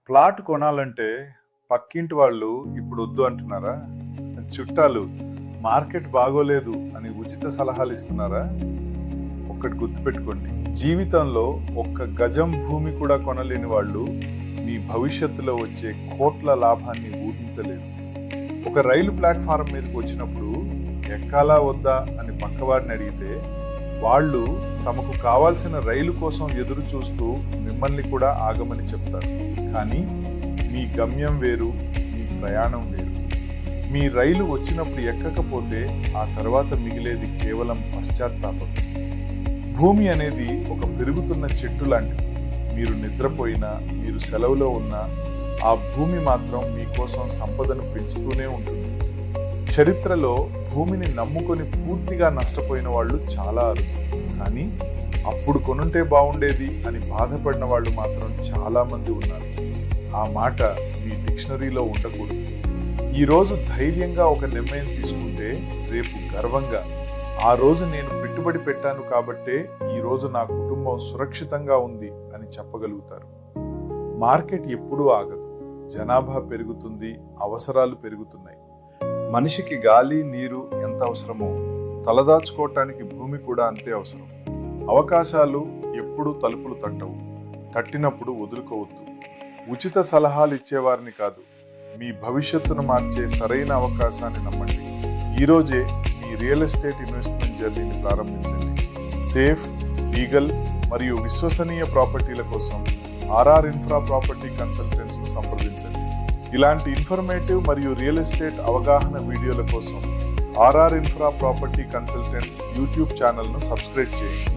Plot కొనాలంటే పక్కింటి వాళ్ళు ఇప్పుడు వద్దు అంటున్నారా? చుట్టాలు మార్కెట్ బాగోలేదు అని ఉచిత సలహాలు ఇస్తున్నారా? ఒక్కటి గుర్తుపెట్టుకోండి, జీవితంలో ఒక్క గజం భూమి కూడా కొనలేని వాళ్ళు మీ భవిష్యత్తులో వచ్చే కోట్ల లాభాన్ని ఊహించలేరు. ఒక రైలు ప్లాట్ఫారం మీదకి వచ్చినప్పుడు ఎక్కాలా వద్దా అని పక్కవారిని అడిగితే వాళ్ళు తమకు కావాల్సిన రైలు కోసం ఎదురు చూస్తూ మిమ్మల్ని కూడా ఆగమని చెప్తారు. కానీ మీ గమ్యం వేరు, మీ ప్రయాణం వేరు. మీ రైలు వచ్చినప్పుడు ఎక్కకపోతే ఆ తర్వాత మిగిలేది కేవలం పశ్చాత్తాపం. భూమి అనేది ఒక పెరుగుతున్న చెట్టు లాంటిది. మీరు నిద్రపోయినా, మీరు సెలవులో ఉన్నా ఆ భూమి మాత్రం మీకోసం సంపదను పెంచుతూనే ఉంటుంది. చరిత్రలో భూమిని నమ్ముకొని పూర్తిగా నష్టపోయిన వాళ్ళు చాలా అరుదు. కానీ అప్పుడు కొనుంటే బాగుండేది అని బాధపడిన వాళ్ళు మాత్రం చాలా మంది ఉన్నారు. ఆ మాట మీ డిక్షనరీలో ఉండకూడదు. ఈరోజు ధైర్యంగా ఒక నిర్ణయం తీసుకుంటే రేపు గర్వంగా ఆ రోజు నేను పెట్టుబడి పెట్టాను కాబట్టే ఈ రోజు నా కుటుంబం సురక్షితంగా ఉంది అని చెప్పగలుగుతారు. మార్కెట్ ఎప్పుడూ ఆగదు. జనాభా పెరుగుతుంది, అవసరాలు పెరుగుతున్నాయి. మనిషికి గాలి, నీరు ఎంత అవసరమో తలదాచుకోవటానికి భూమి కూడా అంతే అవసరం. అవకాశాలు ఎప్పుడూ తలుపులు తట్టవు. తట్టినప్పుడు వదులుకోవద్దు. ఉచిత సలహాలు ఇచ్చేవారిని కాదు, మీ భవిష్యత్తును మార్చే సరైన అవకాశాన్ని నమ్మండి. ఈరోజే మీ రియల్ ఎస్టేట్ ఇన్వెస్ట్మెంట్ జర్నీని ప్రారంభించండి. సేఫ్, లీగల్ మరియు విశ్వసనీయ ప్రాపర్టీల కోసం ఆర్ఆర్ ఇన్ఫ్రా ప్రాపర్టీ కన్సల్టెంట్స్ ను సంప్రదించండి. ఇలాంటి ఇన్ఫర్మేటివ్ మరియు రియల్ ఎస్టేట్ అవగాహన వీడియోల కోసం RR infra property consultants YouTube ఛానల్ను సబ్స్క్రైబ్ చేయండి.